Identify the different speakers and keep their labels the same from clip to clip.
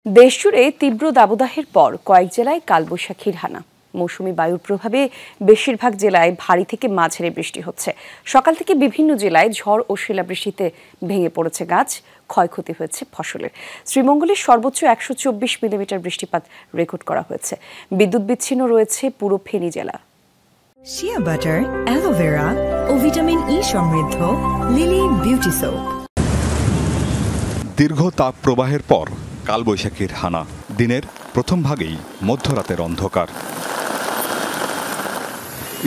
Speaker 1: দেশজুড়ে তীব্র দাবদাহের পর কয়েক জেলায় কালবৈশাখীর হানা। মৌসুমী বায়ুর প্রভাবে বেশিরভাগ জেলায় ভারী থেকে মাঝারি বৃষ্টি হচ্ছে। সকাল থেকে বিভিন্ন জেলায় ঝড় ও শিলাবৃষ্টিতে ভেঙে পড়েছে গাছ, ক্ষয়ক্ষতি হয়েছে ফসলের। শ্রীমঙ্গলের সর্বোচ্চ ১২৪ মিলিমিটার বৃষ্টিপাত রেকর্ড করা হয়েছে। বিদ্যুৎ বিচ্ছিন্ন রয়েছে পুরো ফেনী জেলা।
Speaker 2: শিয়া বাটার, অ্যালোভেরা ও ভিটামিন ই সমৃদ্ধ লিলি বিউটি সোপ।
Speaker 3: দীর্ঘ তাপ প্রবাহের পর কালবৈশাখীর হানা। দিনের প্রথম ভাগেই মধ্যরাতের অন্ধকার।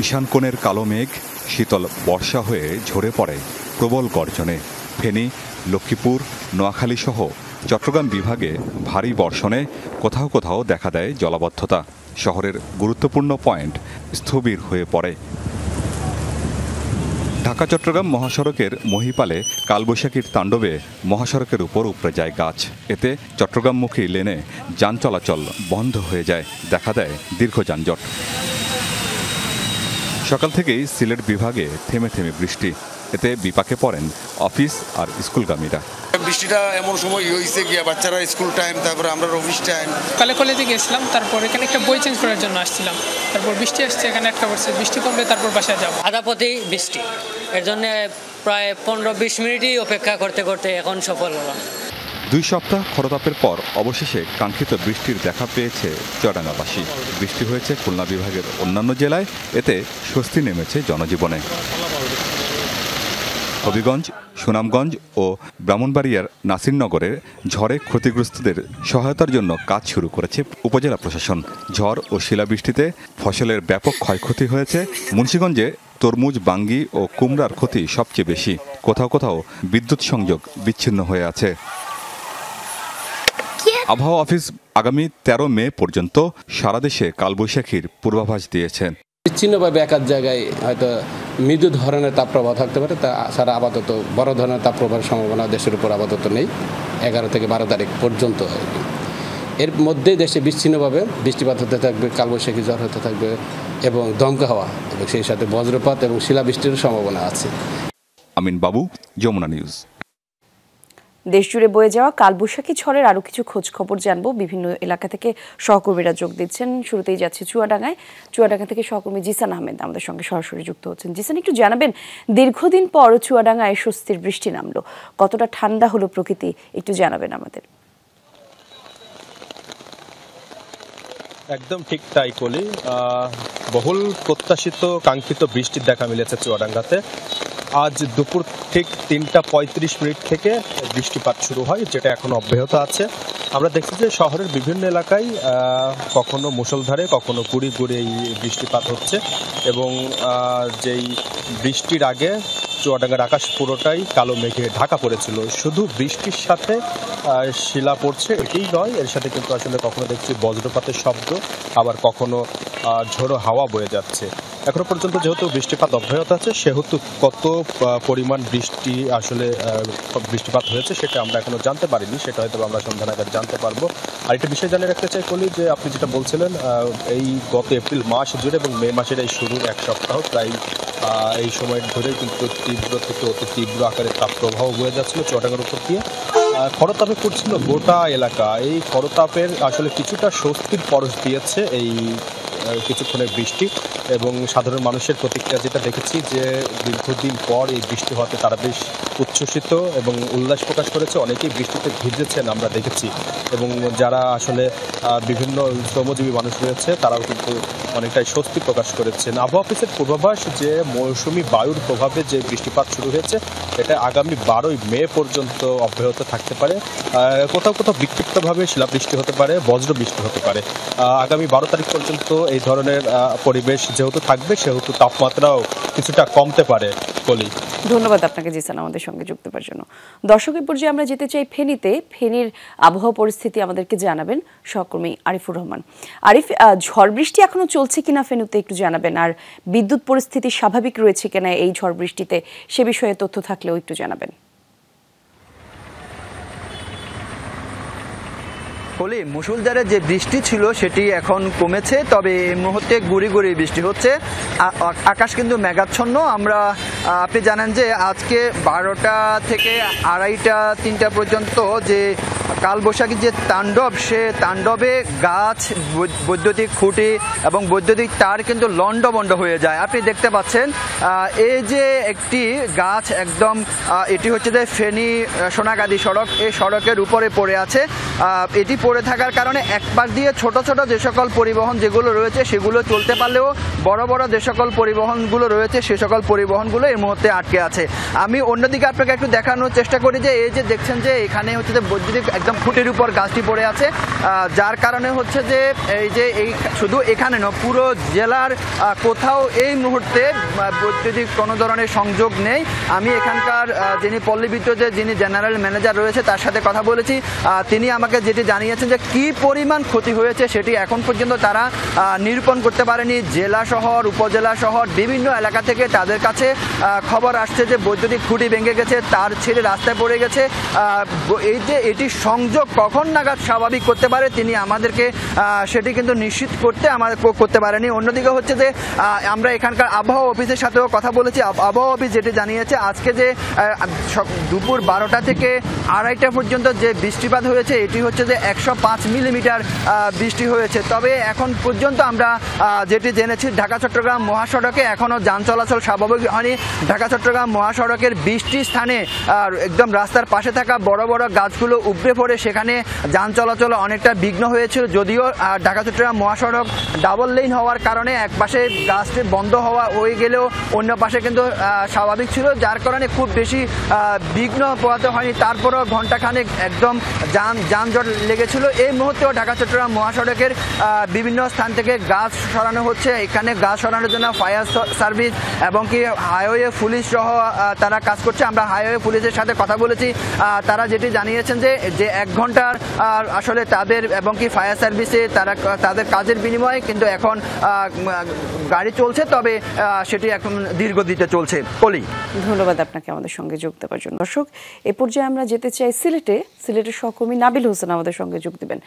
Speaker 3: ঈশান কোণের কালো মেঘ শীতল বর্ষা হয়ে ঝরে পড়ে প্রবল গর্জনে। ফেনী, লক্ষ্মীপুর, নোয়াখালী সহ চট্টগ্রাম বিভাগে ভারী বর্ষণে কোথাও কোথাও দেখা দেয় জলাবদ্ধতা। শহরের গুরুত্বপূর্ণ পয়েন্ট স্থবির হয়ে পড়ে। ঢাকা চট্টগ্রাম মহাসড়কের মহিপালে কালবৈশাখীর তাণ্ডবে মহাসড়কের উপর উপড়ে যায় গাছ। এতে চট্টগ্রামমুখী লেনে যান চলাচল বন্ধ হয়ে যায়, দেখা দেয় দীর্ঘ যানজট। সকাল থেকেই সিলেট বিভাগে থেমে থেমে বৃষ্টি। এতে বিপাকে পড়েন অফিস আর স্কুলগামীরা।
Speaker 4: বৃষ্টিটা এমন সময় হয়েছে গিয়া বাচ্চারা স্কুল টাইম, তারপরে আমরা অফিস টাইম।
Speaker 5: কালে কলেজে গেছিলাম, তারপর এখানে একটা বই চেঞ্জ করার জন্য আসছিলাম। তারপর বৃষ্টি আসছে, এখানে একটা বলছে বৃষ্টি কমবে তারপর বাসায় যাবো।
Speaker 6: আধা পথে বৃষ্টি, এর জন্য প্রায় 15-20 মিনিটই অপেক্ষা করতে করতে এখন সফল হলাম।
Speaker 3: 2 সপ্তাহ খরতাপের পর অবশেষে কাঙ্ক্ষিত বৃষ্টির দেখা পেয়েছে চুয়াডাঙ্গাবাসী। বৃষ্টি হয়েছে খুলনা বিভাগের অন্যান্য জেলায়, এতে স্বস্তি নেমেছে জনজীবনে। হবিগঞ্জ, সুনামগঞ্জ ও ব্রাহ্মণবাড়িয়ার নাসিরনগরের ঝড়ে ক্ষতিগ্রস্তদের সহায়তার জন্য কাজ শুরু করেছে উপজেলা প্রশাসন। ঝড় ও শিলাবৃষ্টিতে ফসলের ব্যাপক ক্ষয়ক্ষতি হয়েছে। মুন্সিগঞ্জে তরমুজ, বাঙ্গি ও কুমড়ার ক্ষতি সবচেয়ে বেশি। কোথাও কোথাও বিদ্যুৎ সংযোগ বিচ্ছিন্ন হয়ে আছে। আবহাওয়া অফিস আগামী 13 মে পর্যন্ত সারা দেশে কালবৈশাখীর পূর্বাভাস দিয়েছে।
Speaker 7: বিচ্ছিন্নভাবে এক জায়গায় হয়তো মৃদু ধরনের তাপপ্রবাহ থাকতে পারে, তা ছাড়া আপাতত বড় ধরনের তাপপ্রবাহের সম্ভাবনা দেশের উপর আপাতত নেই। 11 থেকে 12 তারিখ পর্যন্ত এর মধ্যে দেশে বিচ্ছিন্নভাবে বৃষ্টিপাত হতে থাকবে, কালবৈশাখী ঝড় হতে থাকবে এবং দমকা হাওয়া এবং সেই সাথে বজ্রপাত এবং শিলাবৃষ্টির সম্ভাবনা আছে।
Speaker 3: আমিন বাবু, যমুনা নিউজ।
Speaker 1: দেশজুড়ে বয়ে যাওয়া কালবৈশাখী ঝড়ের আরও কিছু খোঁজ খবর জানবো। বিভিন্ন এলাকা থেকে সহকর্মীরা যোগ দিচ্ছেন। শুরুতেই যাচ্ছে চুয়াডাঙ্গা থেকে সহকর্মী জিসান আহমেদ আমাদের সঙ্গে সরাসরি যুক্ত হচ্ছেন। জিসান, একটু জানাবেন, দীর্ঘদিন পর চুয়াডাঙ্গায় স্বস্তির বৃষ্টি নামলো, কতটা ঠান্ডা হলো প্রকৃতি, একটু জানাবেন আমাদের।
Speaker 8: একদম ঠিক তাই কলি। বহুল প্রত্যাশিত কাঙ্ক্ষিত বৃষ্টির দেখা মিলেছে চুয়াডাঙ্গাতে। আজ দুপুর ঠিক 3:35 থেকে বৃষ্টিপাত শুরু হয়, যেটা এখনো অব্যাহত আছে। আমরা দেখছি যে শহরের বিভিন্ন এলাকায় কখনো মুষলধারে, কখনো গুড়ি গুড়ি এই বৃষ্টিপাত হচ্ছে এবং যেই বৃষ্টির আগে চুয়াডাঙ্গার আকাশ পুরোটাই কালো মেঘে ঢাকা পড়েছিল। শুধু বৃষ্টির সাথে শিলা পড়ছে এটাই নয়, এর সাথে কিন্তু আসলে কখনো দেখছি বজ্রপাতের শব্দ, আবার কখনো ঝোড়ো হাওয়া বয়ে যাচ্ছে। এখনো পর্যন্ত যেহেতু বৃষ্টিপাত অব্যাহত আছে, সেহেতু কত পরিমাণ বৃষ্টিপাত হয়েছে সেটা আমরা এখনো জানতে পারিনি। সেটা হয়তো আমরা সন্ধ্যা নাগাদ জানতে পারবো। আর একটা বিষয় জানিয়ে রাখতে চাই কলি, যে আপনি যেটা বলছিলেন, এই গত এপ্রিল মাস জুড়ে এবং মে মাসের এই শুরুর 1 সপ্তাহ প্রায় এই সময় ধরেই কিন্তু তীব্র থেকে অতি তীব্র আকারে তাপপ্রবাহ বয়ে যাচ্ছিল চুয়াডাঙ্গার উপর দিয়ে। খরতাপে পড়ছিল গোটা এলাকা। এই খরতাপের আসলে কিছুটা স্বস্তির পরশ দিয়েছে এই কিছুক্ষণের বৃষ্টি এবং সাধারণ মানুষের প্রতিক্রিয়া যেটা দেখেছি, যে দীর্ঘদিন পর এই বৃষ্টি হওয়াতে তারা বেশ উচ্ছ্বসিত এবং উল্লাস প্রকাশ করেছে। অনেকেই বৃষ্টিতে ভিজেছেন আমরা দেখেছি এবং যারা আসলে বিভিন্ন শ্রমজীবী মানুষ রয়েছে তারাও কিন্তু অনেকটাই স্বস্তি প্রকাশ করেছেন। আবহাওয়া অফিসের পূর্বাভাস যে মৌসুমি বায়ুর প্রভাবে যে বৃষ্টিপাত শুরু হয়েছে এটা আগামী 12 মে পর্যন্ত অব্যাহত থাকতে পারে। কোথাও কোথাও বিক্ষিপ্তভাবে শিলাবৃষ্টি হতে পারে, বজ্র বৃষ্টি হতে পারে। আগামী 12 তারিখ পর্যন্ত এই ধরনের পরিবেশ যেহেতু থাকবে, সেহেতু তাপমাত্রাও কিছুটা কমতে পারে। কলি,
Speaker 1: ধন্যবাদ আপনাকে জিসান আমাদের সঙ্গে যুক্ত হওয়ার জন্য। দর্শকের পর্যায়ে আমরা যেতে চাই ফেনীতে। ফেনীর আবহাওয়া পরিস্থিতি আমাদেরকে জানাবেন সহকর্মী আরিফুর রহমান। আরিফ, ঝড় বৃষ্টি এখনো চলছে কিনা ফেনীতে একটু জানাবেন, আর বিদ্যুৎ পরিস্থিতি স্বাভাবিক রয়েছে কিনা এই ঝড় বৃষ্টিতে, সে বিষয়ে তথ্য থাকলেও একটু জানাবেন।
Speaker 9: ফলে মুষলধারে যে বৃষ্টি ছিল সেটি এখন কমেছে, তবে এই মুহূর্তে গুড়ি গুড়ি বৃষ্টি হচ্ছে। আকাশ কিন্তু মেঘাচ্ছন্ন। আপনি জানেন যে আজকে 12টা থেকে 2:30-3টা পর্যন্ত যে কালবৈশাখীর যে তাণ্ডব, সে তাণ্ডবে গাছ, বৈদ্যুতিক খুঁটি এবং বৈদ্যুতিক তার কিন্তু লণ্ডভণ্ড হয়ে যায়। আপনি দেখতে পাচ্ছেন এই যে একটি গাছ একদম, এটি হচ্ছে যে ফেনী সোনাগাজী সড়ক, এই সড়কের উপরে পড়ে আছে। এটি পড়ে থাকার কারণে একবার দিয়ে ছোট ছোট যে সকল পরিবহন যেগুলো রয়েছে সেগুলো চলতে পারলেও বড় বড় যে সকল পরিবহনগুলো রয়েছে সে সকল পরিবহনগুলো এই মুহূর্তে আটকে আছে। আমি অন্যদিকে আপনাকে একটু দেখানোর চেষ্টা করি যে এই যে দেখছেন যে এখানে হচ্ছে যে বৈদ্যুতিক একদম খুঁটির উপর গাছটি পড়ে আছে, যার কারণে হচ্ছে যে এই যে এই শুধু এখানে নয়, পুরো জেলার কোথাও এই মুহূর্তে বৈদ্যুতিক কোনো ধরনের সংযোগ নেই। আমি এখানকার যিনি পল্লী বিদ্যুতের যিনি জেনারেল ম্যানেজার রয়েছে তার সাথে কথা বলেছি। তিনি আমাকে যেটি জানিয়েছেন যে কি পরিমাণ ক্ষতি হয়েছে সেটি এখন পর্যন্ত তারা নিরূপণ করতে পারেনি। জেলা শহর, উপজেলা শহর বিভিন্ন এলাকা থেকে তাদের কাছে খবর আসছে যে বৈদ্যুতিক খুঁটি ভেঙে গেছে, তার ছেড়ে রাস্তায় পড়ে গেছে। এই যে এটি সংযোগ কখন নাগাদ স্বাভাবিক করতে পারে তিনি আমাদেরকে সেটি কিন্তু নিশ্চিত করতে পারেনি। অন্যদিকে হচ্ছে যে আমরা এখানকার আবহাওয়া অফিসের সাথেও কথা বলেছি। আবহাওয়া অফিস যেটি জানিয়েছে আজকে যে দুপুর 12টা থেকে 2:30 পর্যন্ত যে বৃষ্টিপাত হয়েছে এটি হচ্ছে যে 105 মিলিমিটার বৃষ্টি হয়েছে। তবে এখন পর্যন্ত আমরা যেটি জেনেছি ঢাকা চট্টগ্রাম মহাসড়কে এখনও যান চলাচল স্বাভাবিক হয়নি। ঢাকা চট্টগ্রাম মহাসড়কের 20টি স্থানে একদম রাস্তার পাশে থাকা বড় বড় গাছগুলো উপড়ে পড়ে সেখানে যান চলাচল অনেকটা বিঘ্ন হয়েছিল। যদিও ঢাকা চট্টগ্রাম মহাসড়ক ডাবল লেন হওয়ার কারণে এক পাশে গাছটি বন্ধ হয়ে গেলেও অন্য পাশে কিন্তু স্বাভাবিক ছিল, যার কারণে খুব বেশি বিঘ্ন পোহাতে হয়নি। তারপরও ঘণ্টাখানেক একদম যানজট লেগেছিল। এই মুহূর্তেও ঢাকা চট্টগ্রাম মহাসড়কের বিভিন্ন স্থান থেকে গাছ সরানো হচ্ছে। এখানে গাছ সরানোর জন্য ফায়ার সার্ভিস এবং কি হাইওয়ে পুলিশ সহ তারা কাজ করছে। আমরা হাইওয়ে পুলিশের সাথে কথা বলেছি, তারা যেটি জানিয়েছেন যে 1 ঘন্টার আসলে তাদের এবং কি ফায়ার সার্ভিসে তাদের কাজের বিনিময়ে কিন্তু এখন গাড়ি চলছে, তবে সেটি এখন দীর্ঘদিতে চলছে। কলি,
Speaker 1: ধন্যবাদ আপনাকে আমাদের সঙ্গে যোগ দেওয়ার জন্য। দর্শক, এ পর্যায়ে আমরা যেতে চাই সিলেটের সহকর্মী নাবিল হোসেন আমাদের সঙ্গে যোগ দেবেন।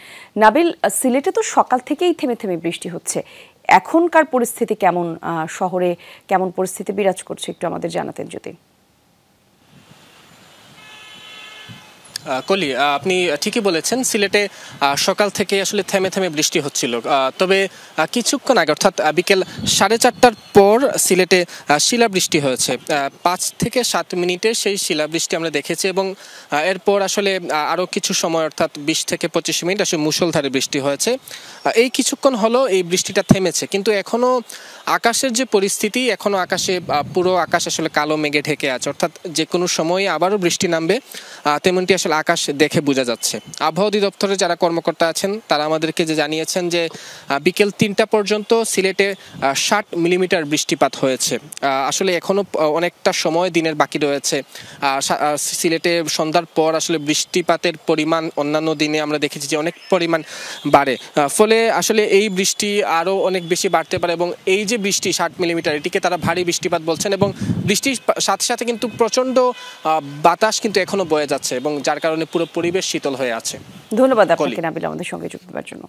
Speaker 1: নাবিল, সিলেটে তো সকাল থেকেই থেমে থেমে বৃষ্টি হচ্ছে, এখনকার পরিস্থিতি কেমন, শহরে কেমন পরিস্থিতি বিরাজ করছে একটু আমাদের জানাতেন যদি।
Speaker 10: কলি, আপনি ঠিকই বলেছেন, সিলেটে সকাল থেকে আসলে থেমে থেমে বৃষ্টি হচ্ছিল। তবে কিছুক্ষণ আগে অর্থাৎ বিকেল 4:30টার পর সিলেটে শিলাবৃষ্টি হয়েছে। 5 থেকে 7 মিনিটে সেই শিলাবৃষ্টি আমরা দেখেছি এবং এরপর আসলে আরও কিছু সময় অর্থাৎ 20 থেকে 25 মিনিট আসলে মুষলধারে বৃষ্টি হয়েছে। এই কিছুক্ষণ হলো এই বৃষ্টিটা থেমেছে, কিন্তু এখনও আকাশের যে পরিস্থিতি, এখনও আকাশে পুরো আকাশ আসলে কালো মেঘে ঢেকে আছে, অর্থাৎ যে কোনো সময় আবারও বৃষ্টি নামবে তেমনটি আসলে আকাশ দেখে বোঝা যাচ্ছে। আবহাওয়া অধিদপ্তরের যারা কর্মকর্তা আছেন তারা আমাদেরকে যে জানিয়েছেন যে বিকেল 3টা পর্যন্ত সিলেটে 60 মিলিমিটার বৃষ্টিপাত হয়েছে। আসলে এখনও অনেকটা সময় দিনের বাকি রয়েছে। সিলেটে সন্ধ্যার পর আসলে বৃষ্টিপাতের পরিমাণ অন্যান্য দিনে আমরা দেখেছি যে অনেক পরিমাণ বাড়ে, ফলে আসলে এই বৃষ্টি আরও অনেক বেশি বাড়তে পারে এবং এই যে বৃষ্টি 60 মিলিমিটার, এটিকে তারা ভারী বৃষ্টিপাত বলছেন এবং বৃষ্টির সাথে সাথে কিন্তু প্রচণ্ড বাতাস কিন্তু এখনও বয়ে যাচ্ছে এবং যার কারণে পুরো পরিবেশ শীতল হয়ে আছে।
Speaker 1: ধন্যবাদ আপনাকে নাবিল আমাদের সঙ্গে যুক্ত হওয়ার জন্য।